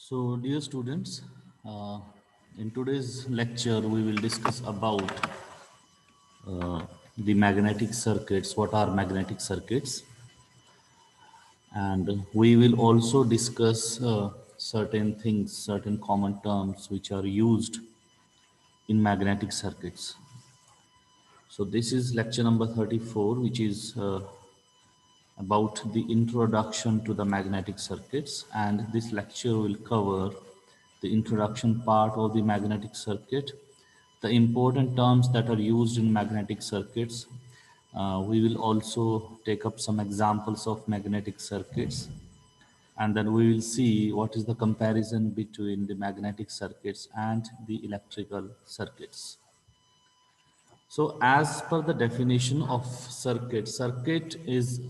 So, dear students, uh, in today's lecture, we will discuss about the magnetic circuits. What are magnetic circuits? And we will also discuss certain things, certain common terms which are used in magnetic circuits. So, this is lecture number 34, which is about the introduction to the magnetic circuits, and this lecture will cover the introduction part of the magnetic circuit, the important terms that are used in magnetic circuits. We will also take up some examples of magnetic circuits, and then we will see what is the comparison between the magnetic circuits and the electrical circuits. So as per the definition of circuit is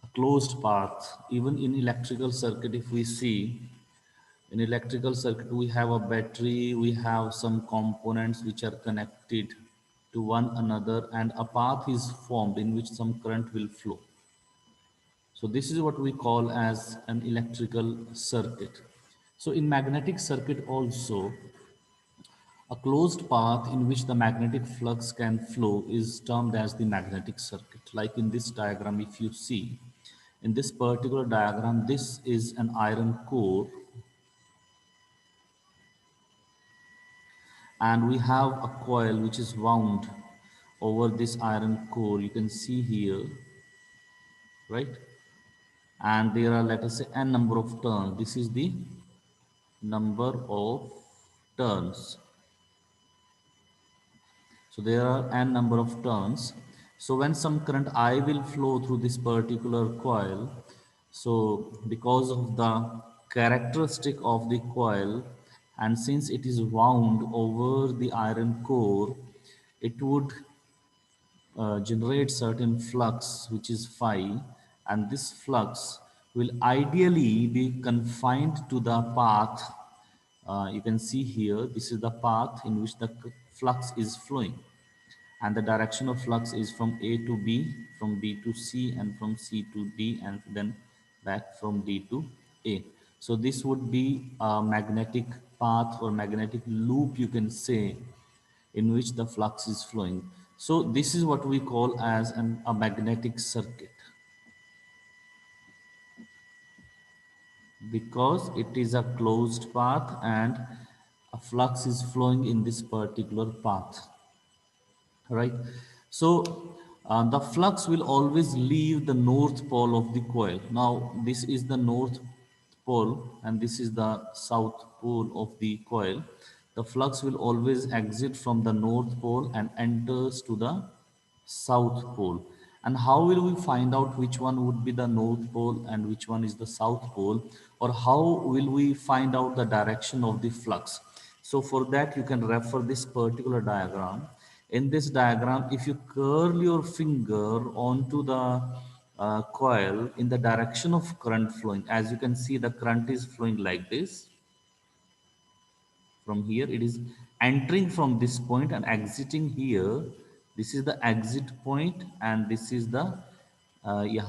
a closed path. Even in electrical circuit, if we see in electrical circuit, we have a battery, we have some components which are connected to one another, and a path is formed in which some current will flow. So this is what we call as an electrical circuit. So in magnetic circuit also, a closed path in which the magnetic flux can flow is termed as the magnetic circuit. Like in this diagram, if you see, in this particular diagram, this is an iron core, and we have a coil which is wound over this iron core. You can see here, right? And there are, let us say, n number of turns. This is the number of turns. So there are n number of turns. So when some current I will flow through this particular coil, so because of the characteristic of the coil, and since it is wound over the iron core, it would generate certain flux which is phi, and this flux will ideally be confined to the path. You can see here, this is the path in which the flux is flowing, and the direction of flux is from A to B, from B to C, and from C to D, and then back from D to A. So this would be a magnetic path or magnetic loop, you can say, in which the flux is flowing. So this is what we call as a magnetic circuit, because it is a closed path and a flux is flowing in this particular path, right? So the flux will always leave the north pole of the coil. Now this is the north pole and this is the south pole of the coil. The flux will always exit from the north pole and enters to the south pole. And how will we find out which one would be the north pole and which one is the south pole, or how will we find out the direction of the flux? So for that you can refer this particular diagram. In this diagram, if you curl your finger onto the coil in the direction of current flowing, as you can see, the current is flowing like this. From here it is entering from this point and exiting here. This is the exit point, and this is the yeah,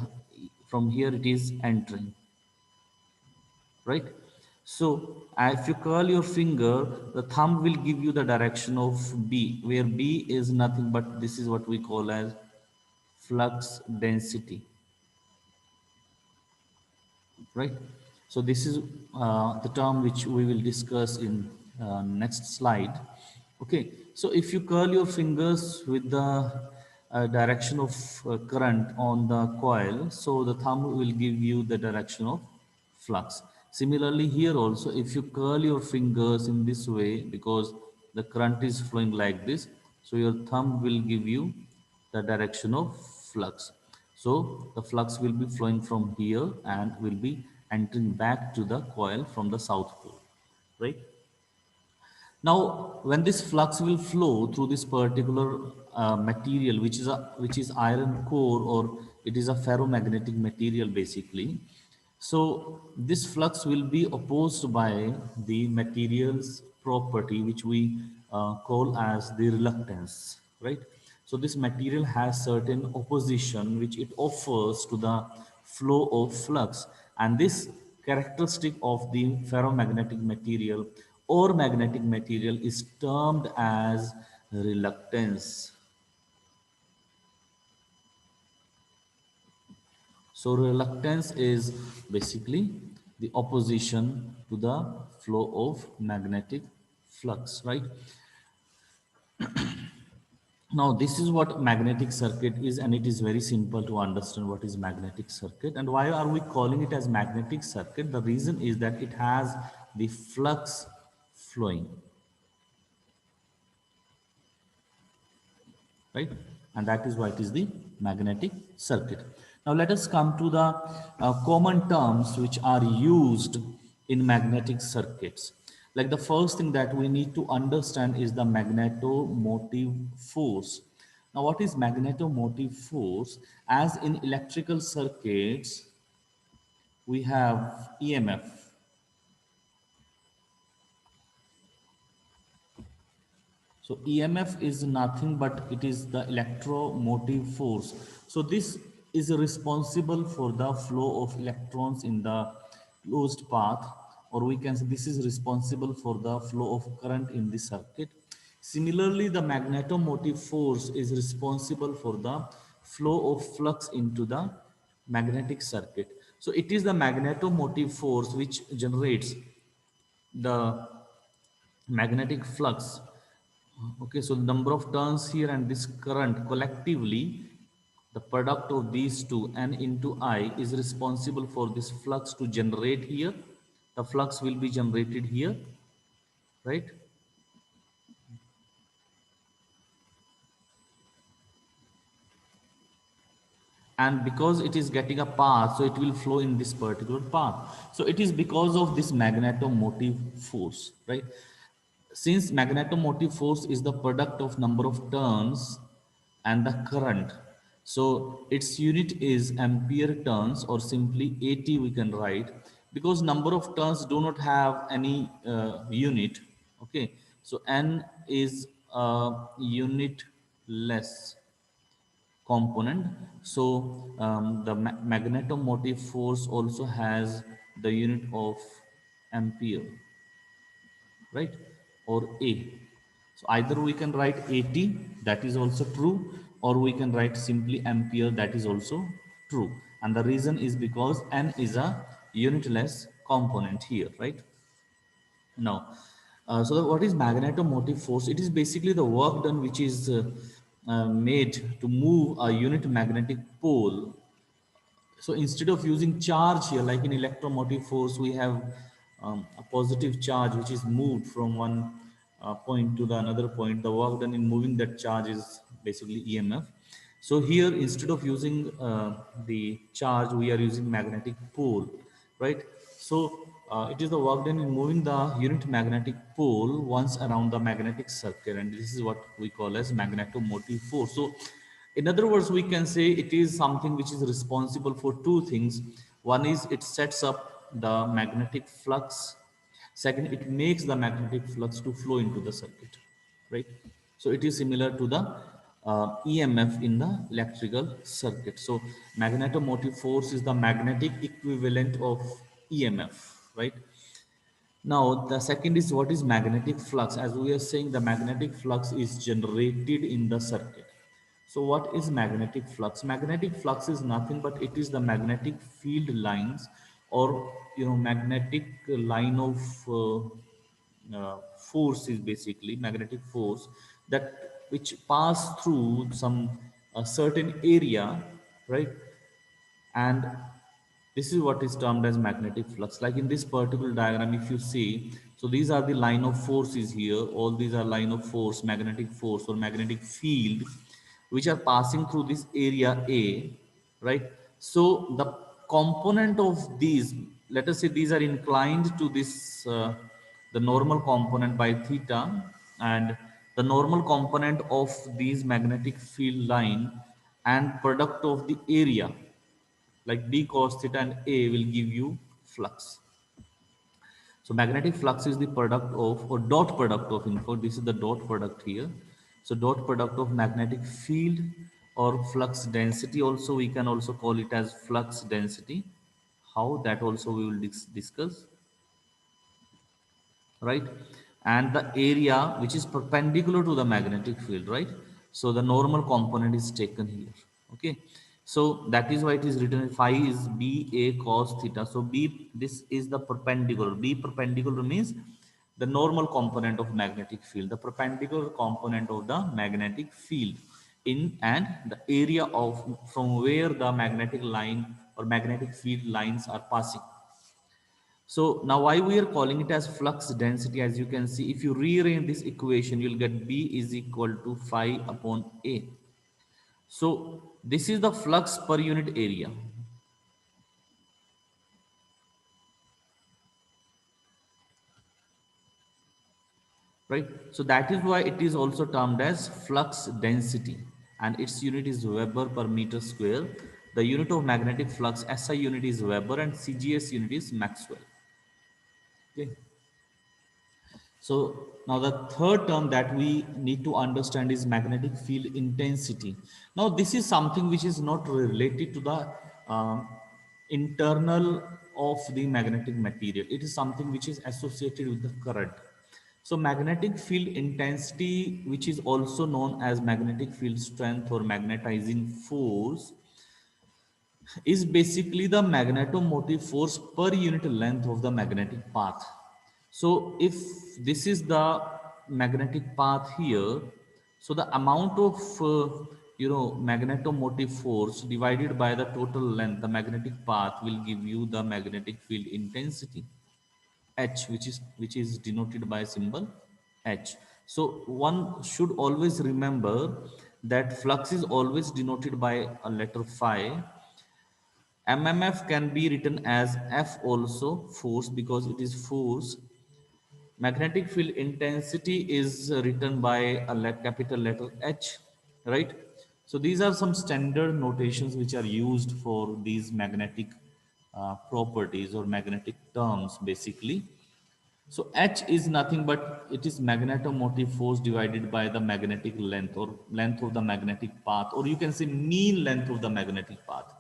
from here it is entering, right? So if you curl your finger, the thumb will give you the direction of B, where B is nothing but this is what we call as flux density, right? So this is the term which we will discuss in next slide. Okay, so if you curl your fingers with the direction of current on the coil, so the thumb will give you the direction of flux. Similarly here also, if you curl your fingers in this way, because the current is flowing like this, so your thumb will give you the direction of flux. So the flux will be flowing from here and will be entering back to the coil from the south pole, right? Now, when this flux will flow through this particular material, which is iron core, or it is a ferromagnetic material basically. So this flux will be opposed by the material's property, which we call as the reluctance, right? So this material has certain opposition which it offers to the flow of flux, and this characteristic of the ferromagnetic material or magnetic material is termed as reluctance. So reluctance is basically the opposition to the flow of magnetic flux, right? Now this is what magnetic circuit is, and it is very simple to understand what is magnetic circuit and why are we calling it as magnetic circuit. The reason is that it has the flux flowing, right? And that is why it is the magnetic circuit. Now let us come to the common terms which are used in magnetic circuits. Like the first thing that we need to understand is the magnetomotive force. Now what is magnetomotive force? As in electrical circuits, we have EMF. So EMF is nothing but it is the electromotive force. So this is responsible for the flow of electrons in the closed path, or we can say this is responsible for the flow of current in the circuit. Similarly, the magnetomotive force is responsible for the flow of flux into the magnetic circuit. So it is the magnetomotive force which generates the magnetic flux. Okay, so the number of turns here and this current collectively, the product of these two, N into I, is responsible for this flux to generate here. The flux will be generated here, right? And because it is getting a path, so it will flow in this particular path. So it is because of this magnetomotive force, right? Since magnetomotive force is the product of number of turns and the current, so its unit is ampere turns, or simply AT we can write, because number of turns do not have any unit. Okay, so N is a unit less component. So the magnetomotive force also has the unit of ampere, right? Or A. So either we can write AT, that is also true, or we can write simply ampere, that is also true. And the reason is because N is a unitless component here, right? Now, what is magnetomotive force? It is basically the work done which is made to move a unit magnetic pole. So instead of using charge here, like in electromotive force, we have a positive charge which is moved from one point to the another point. The work done in moving that charge is basically EMF. So here, instead of using the charge, we are using magnetic pole, right? So it is the work done in moving the unit magnetic pole once around the magnetic circuit, and this is what we call as magnetomotive force. So in other words, we can say it is something which is responsible for two things. One is it sets up the magnetic flux. Second, it makes the magnetic flux to flow into the circuit, right? So it is similar to the EMF in the electrical circuit. So magnetomotive force is the magnetic equivalent of EMF, right? Now, the second is what is magnetic flux. As we are saying, the magnetic flux is generated in the circuit. So what is magnetic flux? Magnetic flux is nothing but it is the magnetic field lines, or magnetic line of force is basically magnetic force that which pass through some certain area, right? And this is what is termed as magnetic flux. Like in this particular diagram, if you see, so these are the line of forces here. All these are line of force or magnetic field, which are passing through this area A, right? So the component of these, let us say these are inclined to this, the normal component by theta, and the normal component of these magnetic field line and product of the area, like d cos theta and A, will give you flux. So magnetic flux is the product of, or dot product of, this is the dot product here. So dot product of magnetic field or flux density, also we can also call it as flux density, How, that also we will discuss, right? And the area which is perpendicular to the magnetic field, right? So the normal component is taken here. Okay, so that is why it is written phi is b a cos theta. So b, this is the perpendicular. B perpendicular means the normal component of magnetic field, the perpendicular component of the magnetic field in, and the area of from where the magnetic line or magnetic field lines are passing. So now why we are calling it as flux density, as you can see, if you rearrange this equation, you'll get B is equal to phi upon A. So this is the flux per unit area, right? So that is why it is also termed as flux density, and its unit is Weber per meter square. The unit of magnetic flux SI unit is Weber and CGS unit is Maxwell. Okay. So now the third term that we need to understand is magnetic field intensity. Now this is something which is not related to the internal of the magnetic material. It is something which is associated with the current. So magnetic field intensity, which is also known as magnetic field strength or magnetizing force, is basically the magnetomotive force per unit length of the magnetic path. So if this is the magnetic path here, so the amount of magnetomotive force divided by the total length, the magnetic path, will give you the magnetic field intensity H, which is denoted by symbol H. So one should always remember that flux is always denoted by a letter phi. MMF can be written as F also, force, because it is force. Magnetic field intensity is written by a capital letter H, right? So these are some standard notations which are used for these magnetic properties or magnetic terms basically. So H is nothing but it is magnetomotive force divided by the magnetic length or length of the magnetic path, or you can say mean length of the magnetic path,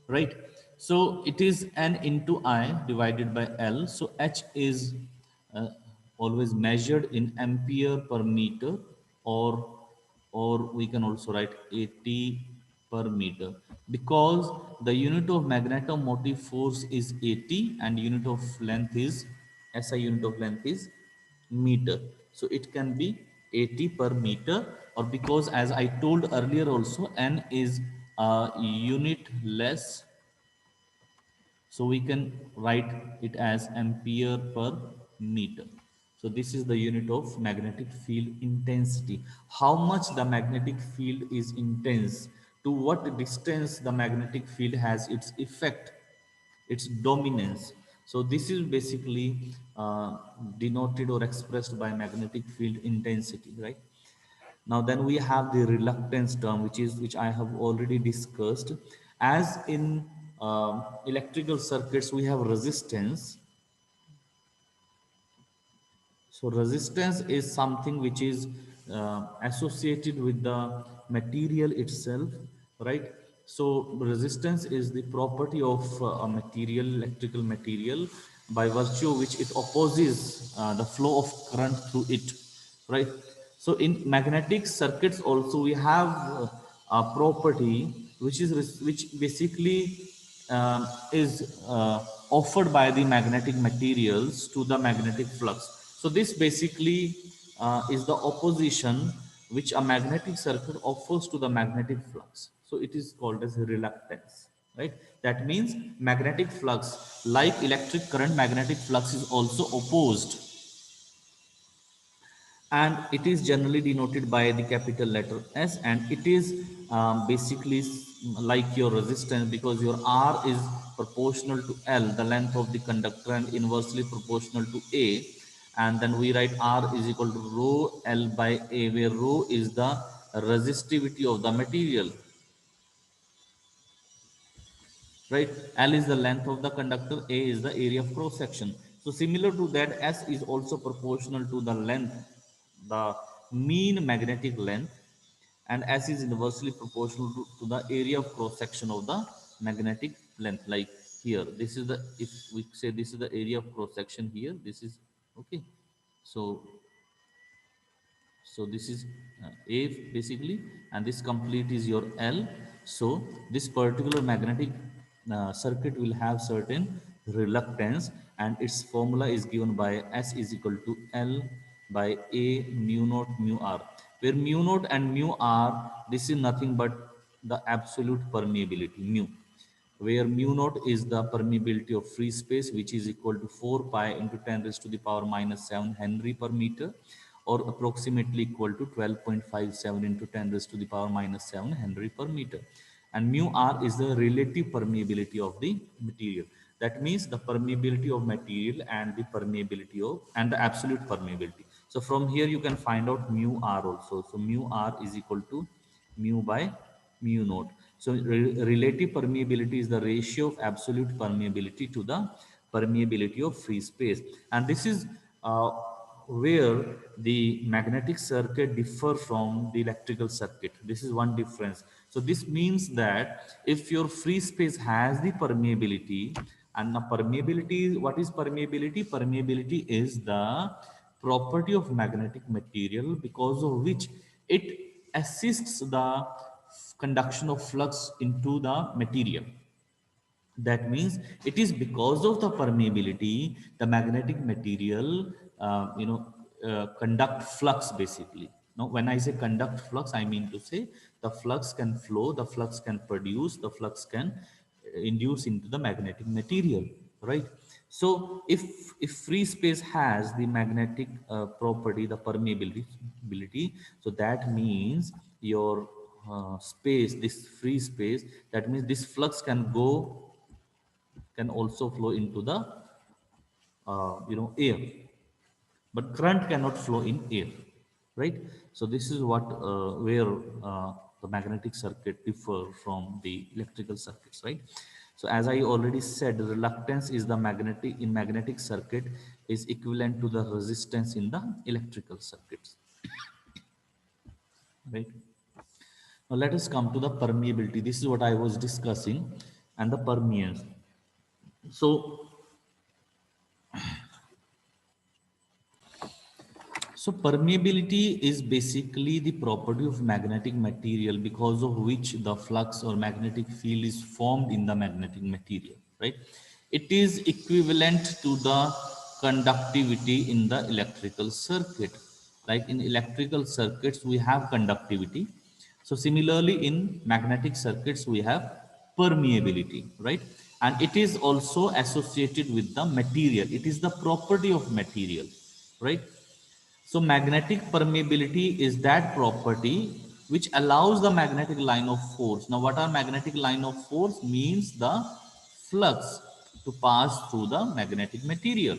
right? So it is n into I divided by L. So H is uh, always measured in ampere per meter, or we can also write 80 per meter, because the unit of magnetomotive force is 80 and unit of length is SI unit of length is meter. So it can be 80 per meter, or because as I told earlier also, n is unit less, so we can write it as ampere per meter. So this is the unit of magnetic field intensity. How much the magnetic field is intense, to what distance the magnetic field has its effect, its dominance. So this is basically denoted or expressed by magnetic field intensity, right? Now then we have the reluctance term, which I have already discussed. As in electrical circuits, we have resistance. So resistance is something which is associated with the material itself, right? So resistance is the property of a material, electrical material, by virtue of which it opposes the flow of current through it, right? So in magnetic circuits also we have a property which basically is offered by the magnetic materials to the magnetic flux. So this basically is the opposition which a magnetic circuit offers to the magnetic flux. So it is called as reluctance, right? That means magnetic flux, like electric current, magnetic flux is also opposed, and it is generally denoted by the capital letter S, and it is basically like your resistance, because your R is proportional to L, the length of the conductor, and inversely proportional to A, and then we write R is equal to rho L by A, where rho is the resistivity of the material, right? L is the length of the conductor, A is the area of cross section. So similar to that, S is also proportional to the length, the mean magnetic length, and S is inversely proportional to the area of cross section of the magnetic length, like here. This is the, if we say this is the area of cross section here, this is okay. So this is A basically, and this complete is your L. So this particular magnetic circuit will have certain reluctance, and its formula is given by S is equal to L by A mu naught mu R, where mu naught and mu R, this is nothing but the absolute permeability mu, where mu naught is the permeability of free space, which is equal to 4 pi into 10 raised to the power minus 7 Henry per meter, or approximately equal to 12.57 into 10 raised to the power minus 7 Henry per meter. And mu R is the relative permeability of the material. That means the permeability of material and the permeability of, and the absolute permeability. So from here you can find out mu R also. So mu R is equal to mu by mu naught. So relative permeability is the ratio of absolute permeability to the permeability of free space. And this is where the magnetic circuit differ from the electrical circuit. This is one difference. So this means that if your free space has the permeability, and the permeability, what is permeability? Permeability is the property of magnetic material because of which it assists the conduction of flux into the material. That means it is because of the permeability the magnetic material conduct flux basically. Now when I say conduct flux, I mean to say the flux can flow, the flux can produce, the flux can induce into the magnetic material, right? So if free space has the magnetic property, the permeability, so that means your space, this free space, that means this flux can go, can also flow into the air, but current cannot flow in air, right? So this is what where the magnetic circuit differ from the electrical circuits, right? So as I already said, reluctance is the magnetic, in magnetic circuit, is equivalent to the resistance in the electrical circuits, right? Now let us come to the permeability. This is what I was discussing, and the permeance. So permeability is basically the property of magnetic material because of which the flux or magnetic field is formed in the magnetic material, right? It is equivalent to the conductivity in the electrical circuit. Like in electrical circuits, we have conductivity. So similarly, in magnetic circuits, we have permeability, right? And it is also associated with the material. It is the property of material, right? So magnetic permeability is that property which allows the magnetic line of force. Now what are magnetic line of force? Means the flux to pass through the magnetic material,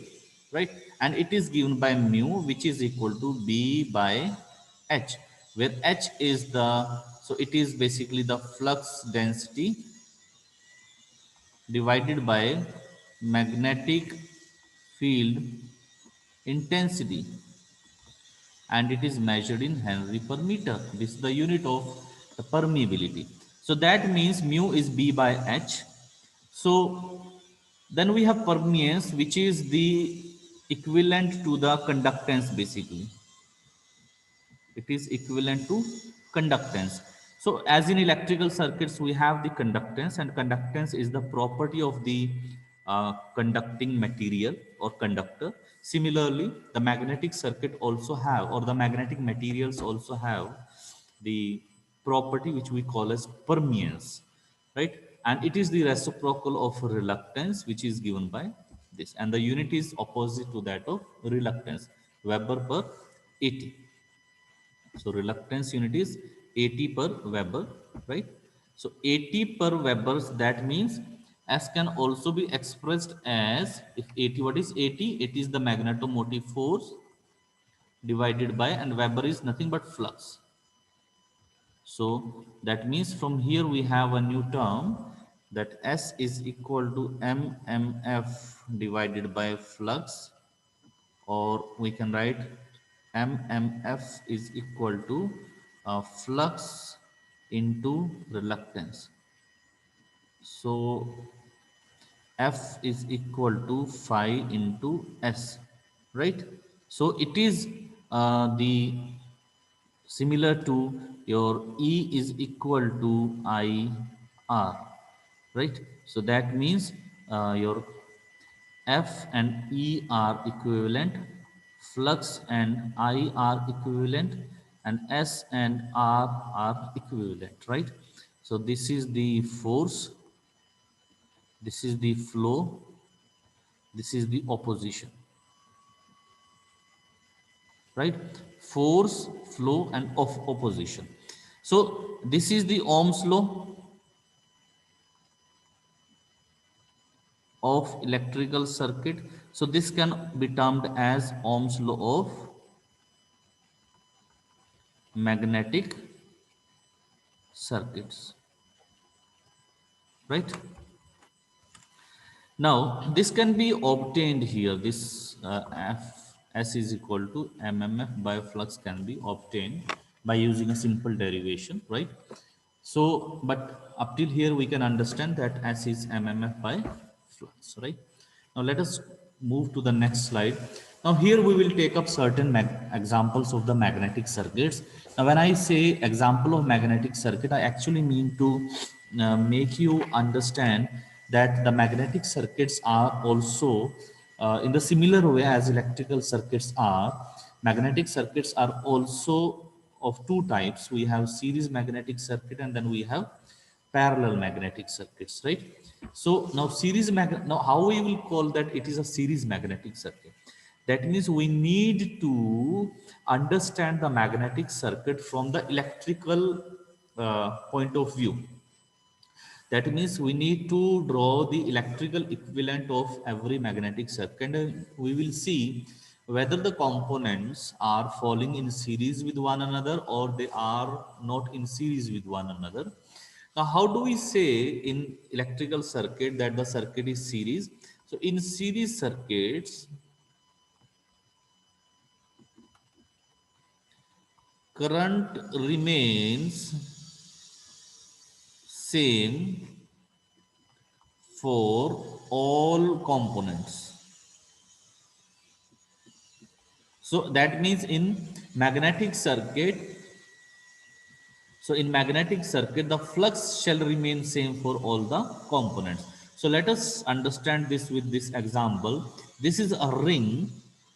right? And it is given by mu, which is equal to B by H, where H is the, so it is basically the flux density divided by magnetic field intensity, and it is measured in Henry per meter. This is the unit of the permeability. So that means mu is B by H. So then we have permeance, which is the equivalent to the conductance basically. It is equivalent to conductance. So as in electrical circuits, we have the conductance, and conductance is the property of the conducting material or conductor. Similarly, the magnetic circuit also have, or the magnetic materials also have the property which we call as permeance, right? And it is the reciprocal of reluctance, which is given by this, and the unit is opposite to that of reluctance, Weber per AT. So reluctance unit is AT per Weber, right? So AT per Weber, that means S can also be expressed as, if AT, what is AT? It is the magnetomotive force divided by, and Weber is nothing but flux. So that means from here we have a new term, that S is equal to mmf divided by flux, or we can write mmf is equal to flux into reluctance. So F is equal to phi into S, right? So it is the similar to your E is equal to I R, right? So that means your F and E are equivalent, flux and I are equivalent, and S and R are equivalent, right? So this is the force, this is the flow, this is the opposition, right? Force, flow, and of opposition. So this is the Ohm's law of electrical circuit. So this can be termed as Ohm's law of magnetic circuits, right? Now, this can be obtained here. This F S is equal to MMF by flux can be obtained by using a simple derivation, right? So, but up till here we can understand that S is MMF by flux, right? Now, let us move to the next slide. Now, here we will take up certain examples of the magnetic circuits. Now, when I say example of magnetic circuit, I actually mean to make you understand that the magnetic circuits are also in the similar way as electrical circuits are. Magnetic circuits are also of two types. We have series magnetic circuit and then we have parallel magnetic circuits, right? So now now how we will call that it is a series magnetic circuit? That means we need to understand the magnetic circuit from the electrical point of view. That means we need to draw the electrical equivalent of every magnetic circuit. And we will see whether the components are falling in series with one another or they are not in series with one another. Now, how do we say in electrical circuit that the circuit is series? So in series circuits, current remains same for all components. So that means in magnetic circuit, so in magnetic circuit, the flux shall remain same for all the components. So let us understand this with this example. This is a ring,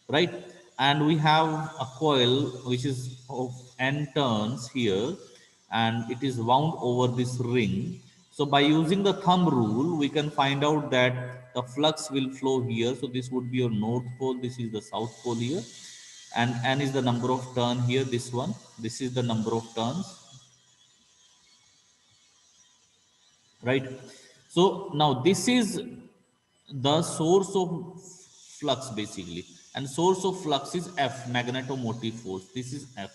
right? And we have a coil which is of n turns here, and it is wound over this ring. So by using the thumb rule, we can find out that the flux will flow here. So this would be your north pole. This is the south pole here, and n is the number of turn here. This one. This is the number of turns, right? So now this is the source of flux basically, and source of flux is F, magnetomotive force. This is F.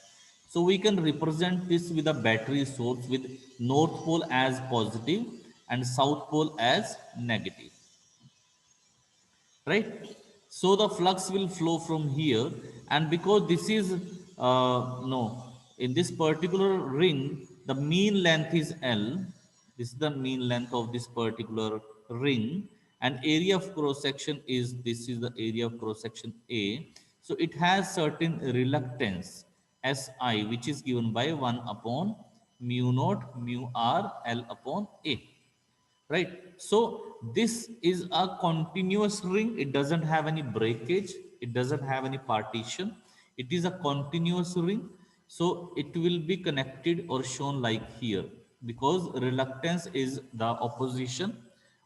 So we can represent this with a battery source with north pole as positive and south pole as negative, right? So the flux will flow from here, and because this is no, in this particular ring the mean length is L. This is the mean length of this particular ring, and area of cross section is, this is the area of cross section A. So it has certain reluctance Si, which is given by 1 upon mu naught mu r L upon A, right? So this is a continuous ring. It doesn't have any breakage, it doesn't have any partition, it is a continuous ring. So it will be connected or shown like here, because reluctance is the opposition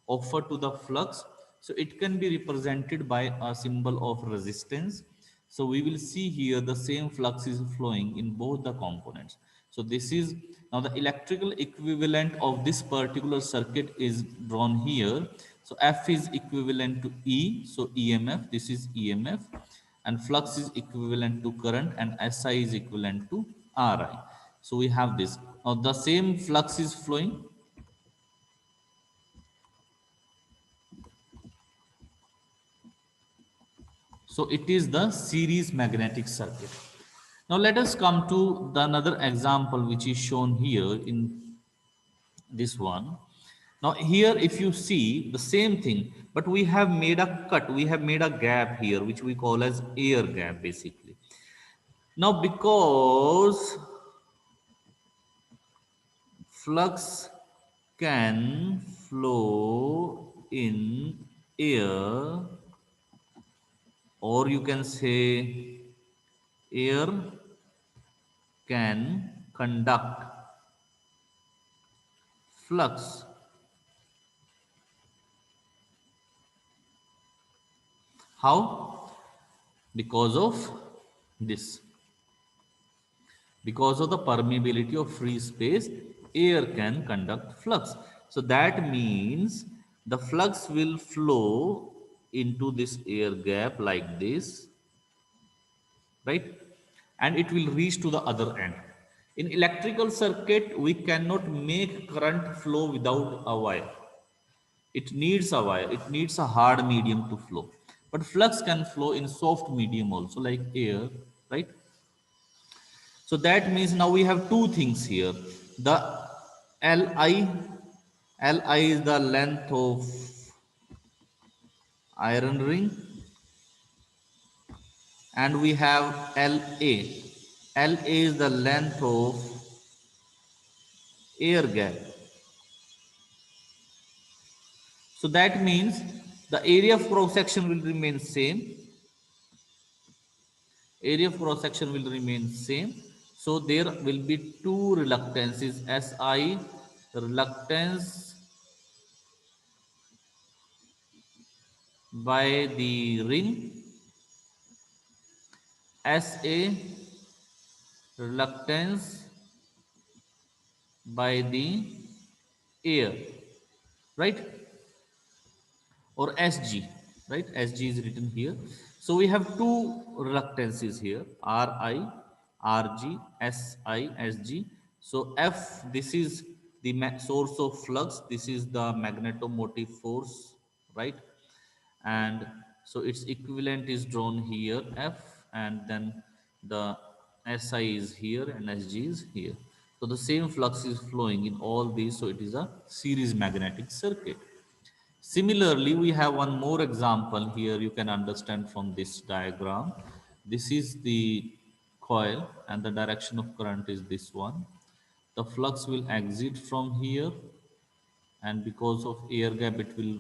offered to the flux. So it can be represented by a symbol of resistance. So we will see here the same flux is flowing in both the components. So this is now the electrical equivalent of this particular circuit is drawn here. So F is equivalent to E, so EMF, this is EMF, and flux is equivalent to current, and SI is equivalent to RI. So we have this. Now the same flux is flowing. So it is the series magnetic circuit. Now let us come to the another example which is shown here in this one. Now here if you see the same thing, but we have made a cut, we have made a gap here which we call as air gap basically. Now because flux can flow in air, or you can say air can conduct flux. How? Because of this. Because of the permeability of free space, air can conduct flux. So that means the flux will flow into this air gap like this, right? And it will reach to the other end. In electrical circuit, we cannot make current flow without a wire. It needs a wire, it needs a hard medium to flow. But flux can flow in soft medium also, like air, right? So that means now we have two things here. The Li, Li is the length of iron ring, and we have La. La is the length of air gap. So that means the area of cross section will remain same. Area of cross section will remain same. So there will be two reluctances, Si reluctance by the ring, Sa reluctance by the air, right? Or Sg, right? Sg is written here. So we have two reluctances here, Ri, Rg, Si, Sg. So F, this is the source of flux, this is the magnetomotive force, right? And so its equivalent is drawn here, F, and then the Si is here and Sg is here. So the same flux is flowing in all these, so it is a series magnetic circuit. Similarly, we have one more example here you can understand from this diagram. This is the coil and the direction of current is this one. The flux will exit from here, and because of air gap it will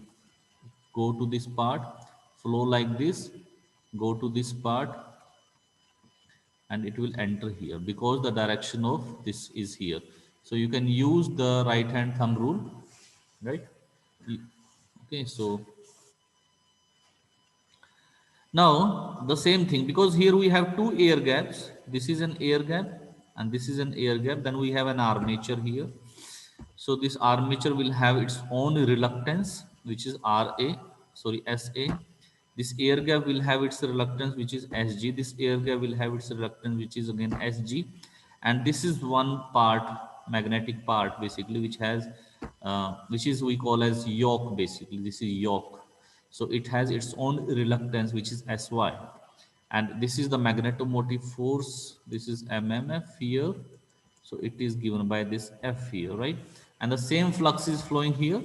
go to this part, flow like this, go to this part, and it will enter here because the direction of this is here. So you can use the right hand thumb rule, right? Okay, so now the same thing, because here we have two air gaps. This is an air gap and this is an air gap. Then we have an armature here. So this armature will have its own reluctance, which is Ra, sorry, Sa. This air gap will have its reluctance, which is Sg. This air gap will have its reluctance, which is again Sg. And this is one part, magnetic part, basically, which has, which is we call as yoke. Basically, this is yoke. So it has its own reluctance, which is Sy. And this is the magnetomotive force. This is MMF here. So it is given by this F here, right? And the same flux is flowing here.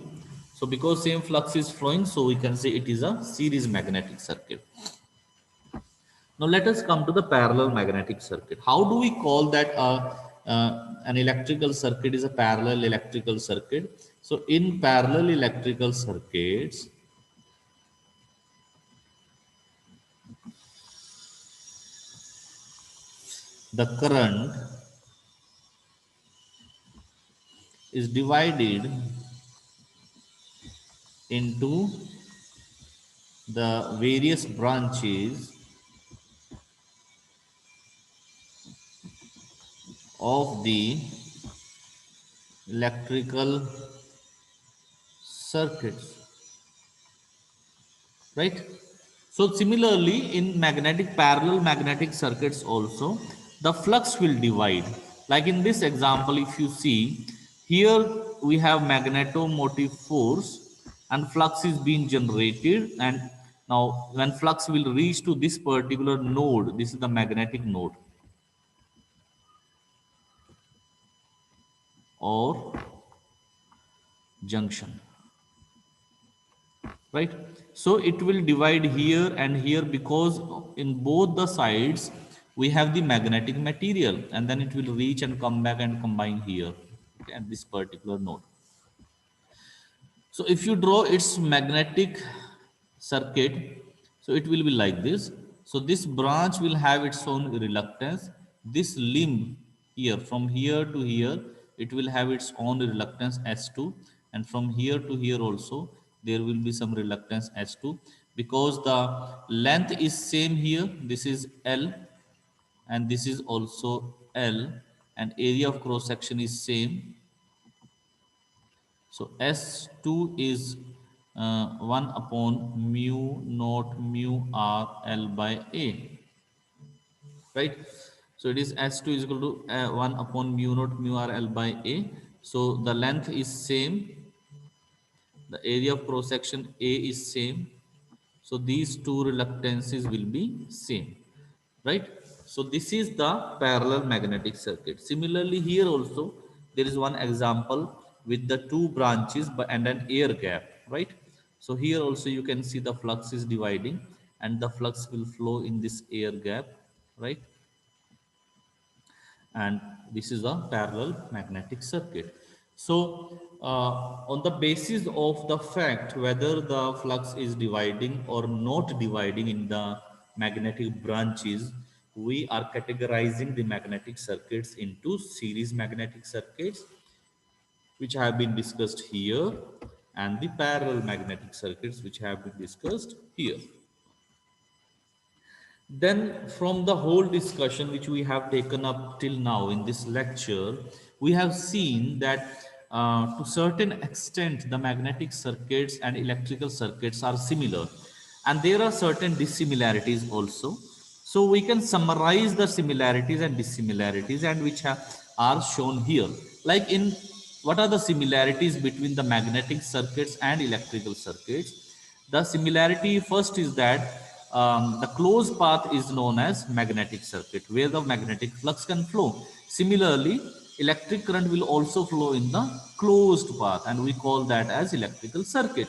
So because same flux is flowing, so we can say it is a series magnetic circuit. Now let us come to the parallel magnetic circuit. How do we call that an electrical circuit is a parallel electrical circuit? So in parallel electrical circuits, the current is divided into the various branches of the electrical circuits, right? So similarly in magnetic parallel magnetic circuits also, the flux will divide. Like in this example, if you see here, we have magnetomotive force and flux is being generated. And now when flux will reach to this particular node, this is the magnetic node, or junction, right? So it will divide here and here because in both the sides we have the magnetic material, and then it will reach and come back and combine here, okay, at this particular node. So if you draw its magnetic circuit, so it will be like this. So this branch will have its own reluctance. This limb here, from here to here, it will have its own reluctance S2, and from here to here also there will be some reluctance S2, because the length is same here. This is L and this is also L, and area of cross section is same. So S2 is 1 upon mu naught mu R L by A, right? So it is S2 is equal to 1 upon mu naught mu R L by A. So the length is same, the area of cross section A is same. So these two reluctances will be same, right? So this is the parallel magnetic circuit. Similarly, here also there is one example with the two branches and an air gap, right? So here also you can see the flux is dividing and the flux will flow in this air gap, right? And this is a parallel magnetic circuit. So on the basis of the fact whether the flux is dividing or not dividing in the magnetic branches, we are categorizing the magnetic circuits into series magnetic circuits, which have been discussed here, and the parallel magnetic circuits, which have been discussed here. Then, from the whole discussion which we have taken up till now in this lecture, we have seen that to certain extent the magnetic circuits and electrical circuits are similar, and there are certain dissimilarities also. So we can summarize the similarities and dissimilarities, and which are shown here. Like in what are the similarities between the magnetic circuits and electrical circuits? The similarity first is that the closed path is known as magnetic circuit, where the magnetic flux can flow. Similarly, electric current will also flow in the closed path, and we call that as electrical circuit.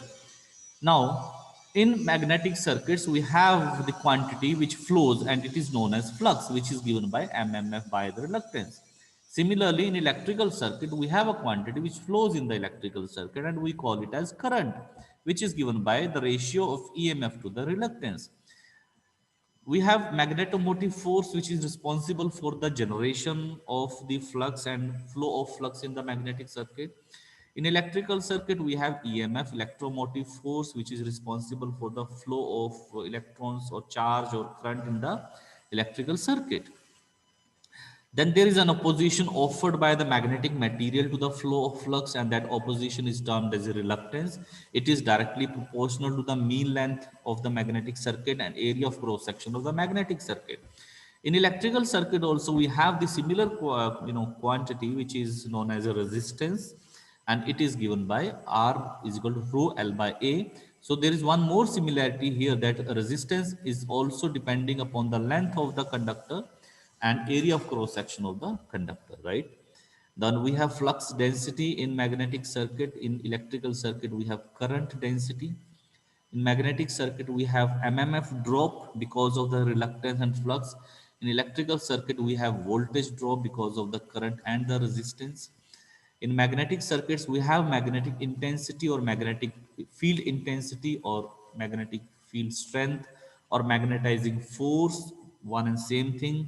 Now, in magnetic circuits, we have the quantity which flows, and it is known as flux, which is given by MMF by the reluctance. Similarly, in electrical circuit, we have a quantity which flows in the electrical circuit, and we call it as current, which is given by the ratio of EMF to the reluctance. We have magnetomotive force, which is responsible for the generation of the flux and flow of flux in the magnetic circuit. In electrical circuit, we have EMF, electromotive force, which is responsible for the flow of electrons or charge or current in the electrical circuit. Then there is an opposition offered by the magnetic material to the flow of flux, and that opposition is termed as a reluctance. It is directly proportional to the mean length of the magnetic circuit and area of cross section of the magnetic circuit. In electrical circuit also we have the similar quantity, which is known as a resistance, and it is given by R is equal to rho L by A. So there is one more similarity here, that resistance is also depending upon the length of the conductor and area of cross section of the conductor, right? Then we have flux density in magnetic circuit. In electrical circuit, we have current density. In magnetic circuit, we have MMF drop because of the reluctance and flux. In electrical circuit, we have voltage drop because of the current and the resistance. In magnetic circuits, we have magnetic intensity or magnetic field intensity or magnetic field strength or magnetizing force, one and same thing,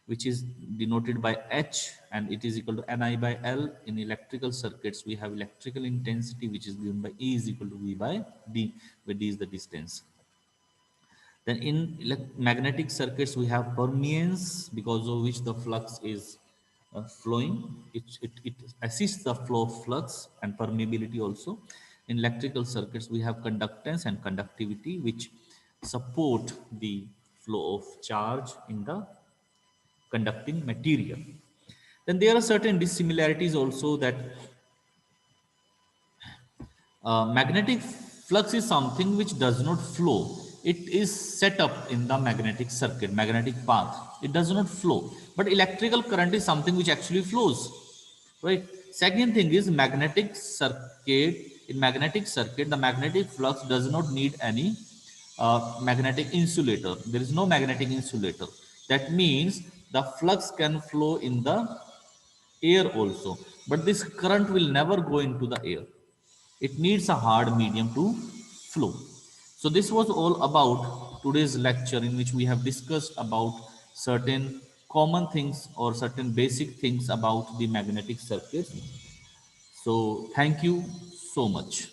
which is denoted by H, and it is equal to Ni by L. In electrical circuits, we have electrical intensity, which is given by E is equal to V by D, where D is the distance. Then in magnetic circuits, we have permeance, because of which the flux is flowing. It assists the flow of flux, and permeability also. In electrical circuits, we have conductance and conductivity, which support the flow of charge in the conducting material. Then there are certain dissimilarities also, that magnetic flux is something which does not flow. It is set up in the magnetic circuit, magnetic path. It does not flow. But electrical current is something which actually flows, right? Second thing is in magnetic circuit, the magnetic flux does not need any magnetic insulator. There is no magnetic insulator. That means the flux can flow in the air also, but this current will never go into the air. It needs a hard medium to flow. So this was all about today's lecture, in which we have discussed about certain common things or certain basic things about the magnetic circuits. So thank you so much.